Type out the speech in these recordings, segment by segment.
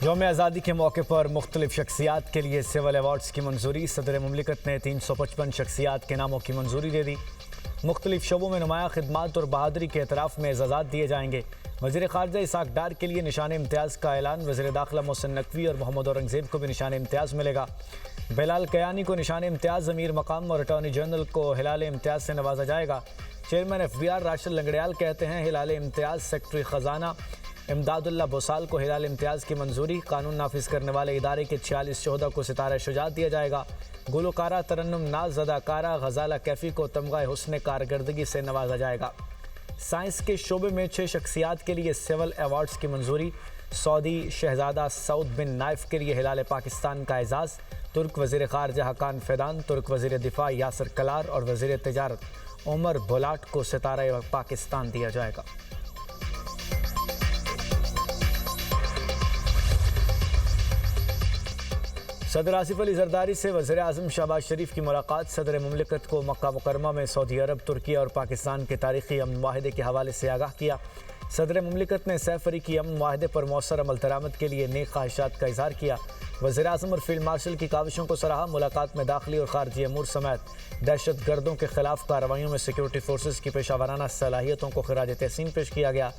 यौम आज़ादी के मौके पर मुख्तलिफ शख्सियात के लिए सिविल अवार्ड्स की मंजूरी। सदर मुमलिकत ने 355 शख्सियात के नामों की मंजूरी दे दी। मुख्तलिफ शोबों में नुमाया खिदमात और बहादुरी के एतराफ़ में एजाज़ात दिए जाएंगे। वज़ीर ख़ारजा इसाक डार के लिए निशान इम्तियाज़ का ऐलान। वज़ीर दाखिला मोहसिन नकवी और मोहम्मद औरंगज़ेब को भी निशान इम्तियाज़ मिलेगा। बिलाल कयानी को निशान इम्तियाज़, अमीर मकाम और अटॉर्नी जनरल को हिलाल इम्तियाज़ से नवाजा जाएगा। चेयरमैन FBR राशिद लंगड़ियाल कहते हैं हिलाल इम्तियाज़। सेक्रेटरी ख़जाना इमदादुल्ला बोसाल को हिलाल इम्तियाज़ की मंजूरी। कानून नाफिज करने वाले इदारे के 46 शोहदा को सितारा शुजात दिया जाएगा। गुलकारा तरन्नुम नाज अदाकारा गजाला कैफ़ी को तमगा हुस्न कारकर्दगी से नवाजा जाएगा। साइंस के शोबे में 6 शख्सियात के लिए सिविल अवार्ड्स की मंजूरी। सऊदी शहजादा सऊद बिन नाइफ के लिए हिलाल पाकिस्तान का एजाज़। तुर्क वज़ीर ख़ारजा हकान फ़ैदान, तुर्क वज़ीर दिफा यासर कलार और वज़ीर तिजारत उमर बोलाट को सितारा पाकिस्तान दिया जाएगा। सदर आसिफ अली जरदारी से वज़ीर आज़म शहबाज शरीफ की मुलाकात। सदर मुमलिकत को मक्का मुकरमा में सऊदी अरब, तुर्की और पाकिस्तान के तारीख़ी अमन माहिदे के हवाले से आगाह किया। सदर मुमलिकत ने सैफ अरीकी अमन माहिदे पर मौसर अमल दरामद के लिए नेक ख्वाहिशात का इजहार किया। वज़ीर आज़म और फील्ड मार्शल की काविशों को सराहा। मुलाकात में दाखिली और खारजी अमूर समेत दहशत गर्दों के खिलाफ कार्रवाइयों में सिक्योरिटी फोर्सेज की पेशावराना सलाहियतों को खिराज तहसीन पेश किया गया।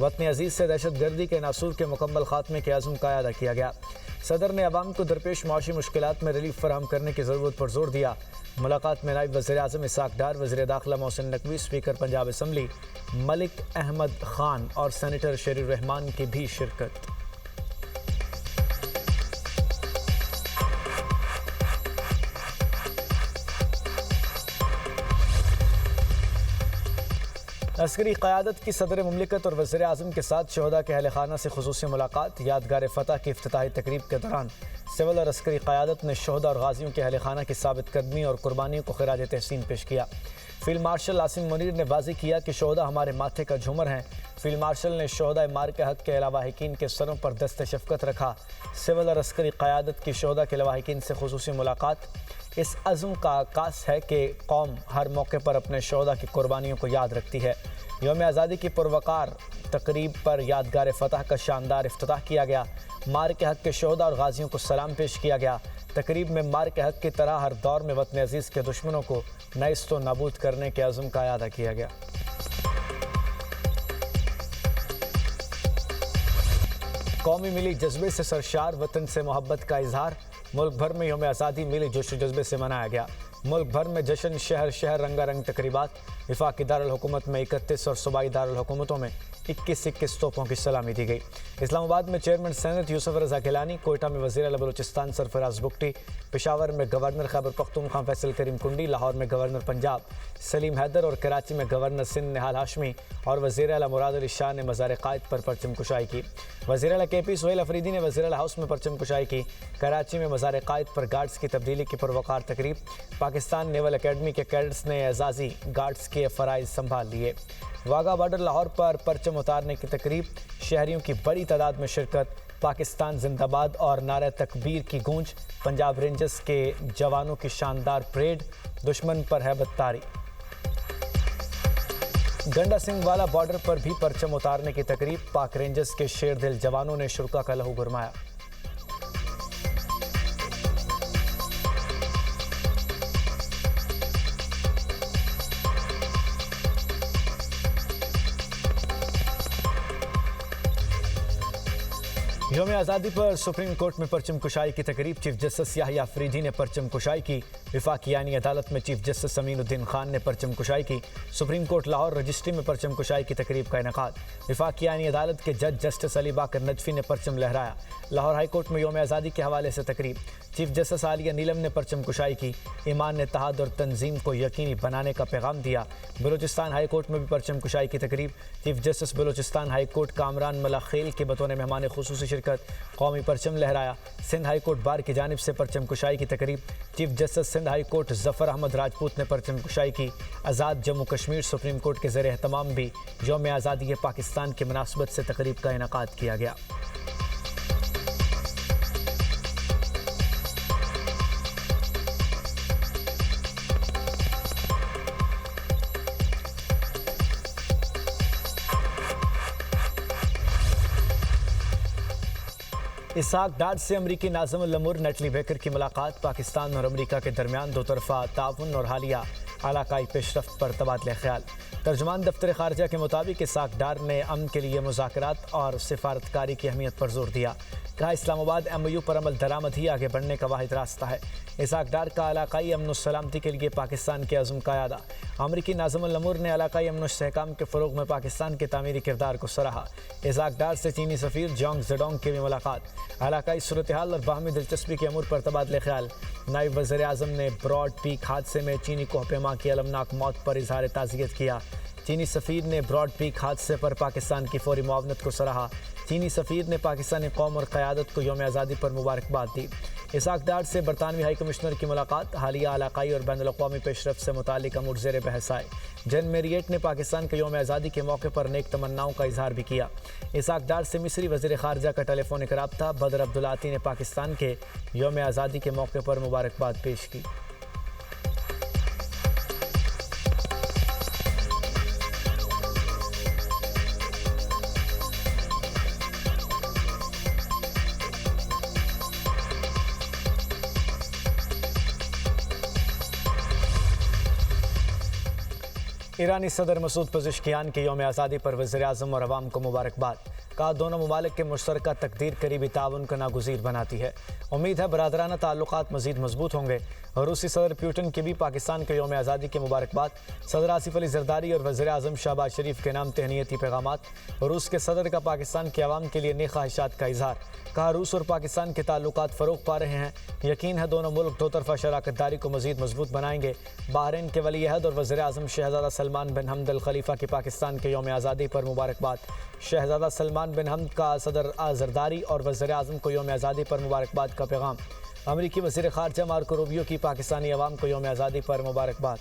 वतन अजीज़ से दहशत गर्दी के नासूर के मुकम्मल खात्मे के अज़्म का अदा किया गया। सदर ने अवाम को दरपेश माशी मुश्किलात में रिलीफ फराहम करने की ज़रूरत पर जोर दिया। मुलाकात में नायब वज़ीर आज़म इसाक डार, वज़ीर दाखिला मोहसिन नकवी, स्पीकर पंजाब असम्बली मलिक अहमद खान और सेनेटर शरीर रहमान की भी शिरकत। अस्करी क़यादत की सदर मुमलिकत और वज़ीर आज़म के साथ शोहदा के अहल खाना से खुसूसी मुलाकात। यादगार फ़तह की इफ्तिताही तकरीब के दौरान सिविल और अस्करी क़यादत ने शोहदा और गाजियों के अहल खाना की साबित कदमी और कुर्बानियों को खिराज तहसीन पेश किया। फील्ड मार्शल आसिम मुनीर ने वाज़ेह किया कि शोहदा हमारे माथे का झूमर हैं। फील्ड मार्शल ने शोहदा मार के हक़ के लवाहिकीन के सरों पर दस्त शफ़क़त रखा। सिविल और अस्करी क़यादत की शोहदा के लवाहिकीन से खुसूसी मुलाकात इस अज़्म का आकाश है कि कौम हर मौके पर अपने शोहदा की कुर्बानियों को याद रखती है। यौम आज़ादी की पुरवकार तकरीब पर यादगार फ़तह का शानदार इफ्तिताह किया गया। मार के हक़ के शोहदा और गाजियों को सलाम पेश किया गया। तकरीब में मार के हक़ की तरह हर दौर में वतन अजीज़ के दुश्मनों को नेस्त व नाबूद करने के अज़्म का अदा किया गया। कौमी मिली जज्बे से सरशार, वतन से मोहब्बत का इजहार। मुल्क भर में यौम आज़ादी मिली जोश जज्बे से मनाया गया। मुल्क भर में जश्न, शहर शहर रंगारंग तकरीबात। वफाकी दारुल हुकूमत में 31 और सूबाई दारुल हुकूमतों में 21 तोपों की सलामी दी गई। इस्लामाबाद में चेयरमैन सेनेट यूसुफ रज़ा गिलानी, कोयटा में वज़ीर आला बलूचिस्तान सरफराज बुगटी, पेशावर में गवर्नर खैबर पख्तूनख्वा फैसल करीम कुंडी, लाहौर में गवर्नर पंजाब सलीम हैदर और कराची में गवर्नर सिंध निहाल हाशमी और वज़ीर आला मुराद अली शाह ने मज़ार क़ायद पर परचम कुशाई की। वज़ीर आला KP सुहेल अफरीदी ने वज़ीर आला हाउस में परचम कुशाई की। कराची में मज़ार क़ायद पर गार्ड्स की तब्दीली की पुरवकार तकरीब। पाकिस्तान नेवल अकेडमी के कैडेट्स ने एजाज़ी गार्ड्स के फ़राइज़ संभाल लिए। वाघा बॉर्डर लाहौर पर परचम उतारने की तकरीब। शहरियों की बड़ी तादाद में शिरकत। पाकिस्तान जिंदाबाद और नारे तकबीर की गूंज। पंजाब रेंजर्स के जवानों की शानदार परेड। दुश्मन पर है बत्तारी। गंडा सिंह वाला बॉर्डर पर भी परचम उतारने की तकरीब। पाक रेंजर्स के शेर दिल जवानों ने शुरका का लहू गुरमाया। यौम आज़ादी पर सुप्रीम कोर्ट में परचम कुशाई की तकरीब। चीफ जस्टिस याहिया अफरीदी ने परचम कुशाई की। वफाकी यानी अदालत में चीफ जस्टिस अमीनुद्दीन खान ने परचम कुशाई की। सुप्रीम कोर्ट लाहौर रजिस्ट्री में परचम कुशाई की तकरीब का इनेकाद। वफाकी यानी अदालत के जज जस्टिस अली बाकर नजफी ने परचम लहराया। लाहौर हाई कोर्ट में यौम आज़ादी के हवाले से तकरीब। चीफ जस्टिस आलिया नीलम ने परचम कुशाई की। ईमान ने इत्तेहाद और तंजीम को यकीनी बनाने का पैगाम दिया। बलूचिस्तान हाई कोर्ट में भी परचम कुशाई की तकरीब। Chief justice Balochistan high court Kamran Malakhel के बतौर मेहमान खुसूसी शिरकत। कौमी परचम लहराया। सिंध हाई कोर्ट बार की जानिब से परचम कुशाई की तकरीब। Chief justice Sindh high court Zafar Ahmed Rajput ने परचम कुशाई की। आज़ाद जम्मू कश्मीर सुप्रीम कोर्ट के ज़ेर एहतमाम भी यौम आज़ादी पाकिस्तान की मुनासबत से तकरीब का इनेकाद किया गया। इसहाक डार से अमरीकी नाज़िम उल अमूर नेटली बेकर की मुलाकात। पाकिस्तान और अमरीका के दरमियान दो तरफ़ा ताउन और हालिया इलाकाई पेशरफ्त पर तबादले ख्याल। तर्जुमान दफ्तर खारजा के मुताबिक इसहाक डार ने अमन के लिए मुज़ाकरात और सिफारतकारी की अहमियत पर जोर दिया। कहा इस्लामाबाद MOU पर अमल दरामद ही आगे बढ़ने का वाहिद रास्ता है। इसहाक डार का इलाकाई अमन सलामती के लिए पाकिस्तान के अज़्म का यादा। अमरीकी नाज़िम उल अमूर ने इलाकाई अमन इस्तेहकाम के फ़रोग़ में पाकिस्तान के तामीरी किरदार को सराहा। इसहाक डार से चीनी सफ़ीर जोंग जेडोंग की भी मुलाकात। इलाकाई सूरत हाल और बाहमी दिलचस्पी के अमूर पर तबादले ख्याल। नायब वज़ीर आज़म ने ब्रॉड पीक हादसे में चीनी कोहपेमा की अलमनाक मौत पर इजहार ताज़ियत किया। चीनी सफ़ीर ने ब्रॉड पीक हादसे पर पाकिस्तान की फौरी मुआवनत को सराहा। चीनी सफ़ीर ने पाकिस्तानी कौम और क़यादत को यौम आज़ादी पर मुबारकबाद दी। इसहाक डार से बरतानवी हाई कमिश्नर की मुलाकात। हालिया इलाकाई और बैनुल अक़वामी पेशरफ्त से मुतालिक अमूर ज़ेर बहस आए। जन मेरिएट ने पाकिस्तान के यौम आज़ादी के मौके पर नेक तमन्नाओं का इजहार भी किया। इसहाक डार से मिस्री वज़ीर ख़ारजा का टेलीफोनिक रब्ता। बदर अब्दुल्लाती ने पाकिस्तान के यौम आज़ादी के मौके पर मुबारकबाद पेश की। ईरानी सदर मसूद पज़ेश्कियान के यौम आज़ादी पर वज़ीर आज़म और अवाम को मुबारकबाद। कहा दोनों ममालिक के मुश्तरका तकदीर करीबी ताउन को नागुज़ीर बनाती है। उम्मीद है बरादराना ताल्लुकात मज़ीद मजबूत होंगे। रूसी सदर पुतिन की भी पाकिस्तान के यौम आज़ादी की मुबारकबाद। सदर आसिफ अली ज़रदारी और वज़ीर आज़म शहबाज शरीफ के नाम तहनीती पैगामात। रूस के सदर का पाकिस्तान के अवाम के लिए नेक ख्वाहिशात का इजहार। कहा रूस और पाकिस्तान के ताल्लुकात फ़रोग़ पा रहे हैं। यकीन है दोनों मुल्क दो तरफ़ा शराकत दारी को मज़ीद मजबूत बनाएंगे। बहरीन के वली अहद और वज़ीर आज़म शहज़ादा सलमान बिन हमद अल खलीफा की पाकिस्तान के यौम आज़ादी पर मुबारकबाद। शहज़ादा सलमान बिन हमद का सदर ज़रदारी और वज़ीर आज़म को यौम आज़ादी पर मुबारकबाद का पैगाम। अमरीकी वज़ीर ख़ारजा मार्को रूबियो की पाकिस्तानी अवाम को यौम आज़ादी पर मुबारकबाद।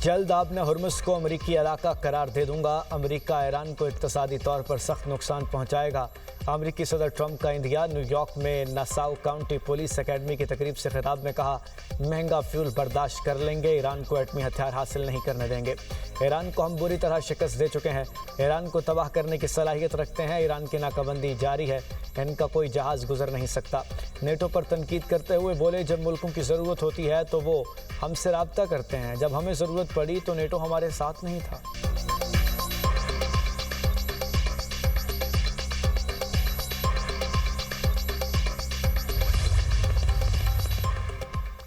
जल्द आपने हुर्मुज़ को अमरीकी इलाका करार दे दूंगा। अमरीका ईरान को इक़्तिसादी तौर पर सख्त नुकसान पहुँचाएगा। अमरीकी सदर ट्रंप का इंदिया। न्यूयॉर्क में नासाउ काउंटी पुलिस अकेडमी की तकरीब से खिताब में कहा महंगा फ्यूल बर्दाश्त कर लेंगे, ईरान को एटमी हथियार हासिल नहीं करने देंगे। ईरान को हम बुरी तरह शिकस्त दे चुके हैं, ईरान को तबाह करने की सलाहियत रखते हैं। ईरान की नाकाबंदी जारी है, इनका कोई जहाज़ गुजर नहीं सकता। नेटो पर तनकीद करते हुए बोले जब मुल्कों की ज़रूरत होती है तो वो हमसे रब्ता करते हैं, जब हमें ज़रूरत पड़ी तो नेटो हमारे साथ नहीं था।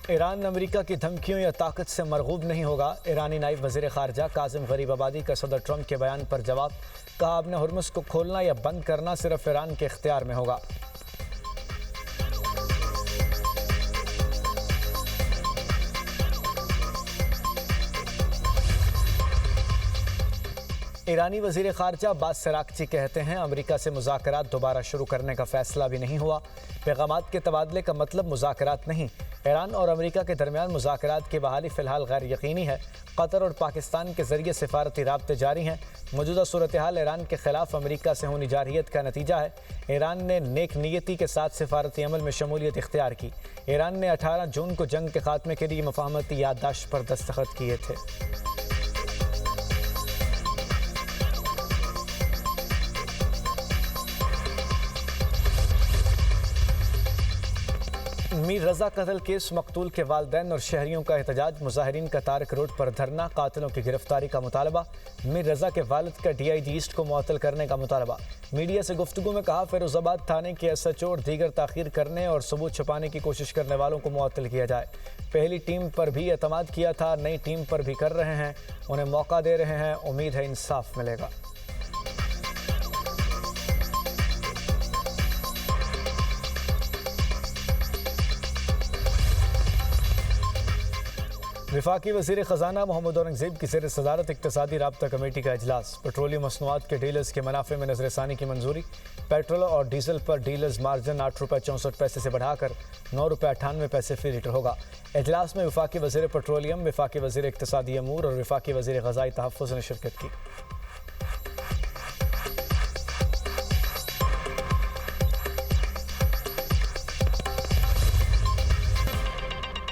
ईरान अमेरिका की धमकियों या ताकत से मरगूब नहीं होगा। ईरानी नायब वज़ीर ख़ारजा कासिम गरीबाबादी का सदर ट्रंप के बयान पर जवाब। कहा आपने हुर्मुज़ को खोलना या बंद करना सिर्फ ईरान के इख्तियार में होगा। ईरानी वज़ीर ख़ारजा अब्बास सराक्ची कहते हैं अमेरिका से मुज़ाकरात दोबारा शुरू करने का फ़ैसला भी नहीं हुआ। पैगामात के तबादले का मतलब मुज़ाकरात नहीं। ईरान और अमेरिका के दरमियान मुज़ाकरात की बहाली फ़िलहाल गैर यकीनी है। कतर और पाकिस्तान के ज़रिए सिफारती राब्ते जारी हैं। मौजूदा सूरत हाल ईरान के ख़िलाफ़ अमेरिका से होनी जारहियत का नतीजा है। ईरान ने नेक नीयती के साथ सिफारती अमल में शमूलियत इख्तियार की। ईरान ने 18 जून को जंग के खात्मे के लिए मुफ़ाहमती याददाश्त पर दस्तखत किए थे। मीर रज़ा कत्ल केस मकतूल के वालिदैन और शहरियों का एहतजाज। मुजाहिरीन का तारक रोड पर धरना, कातिलों की गिरफ्तारी का मुतालबा। मीर रज़ा के वालिद का DIG ईस्ट को मुअत्तल करने का मुतालबा। मीडिया से गुफ्तगू में कहा फिरोजाबाद थाने के SHO और दीगर ताख़ीर करने और सबूत छुपाने की कोशिश करने वालों को मुअत्तल किया जाए। पहली टीम पर भी एतमाद किया था, नई टीम पर भी कर रहे हैं, उन्हें मौका दे रहे हैं, उम्मीद है इंसाफ मिलेगा। वफाकी वज़ीर ख़जाना मोहम्मद औरंगज़ेब की ज़ेर सदारत इक़्तिसादी राब्ता कमेटी का इजलास। पेट्रोलियम मसनूआत के डीलर्स के मुनाफे में नज़रसानी की मंजूरी। पेट्रोल और डीजल पर डीलर्स मार्जिन 8 रुपये 64 पैसे से बढ़ाकर 9 रुपये 98 पैसे फ़ी लीटर होगा। इजलास में वफाकी वज़ीर पेट्रोलियम, वफाकी वज़ीर इक़्तिसादी अमूर और वफाकी वज़ीर ग़ज़ाई तहफ़्फ़ुज़ ने शिरकत की।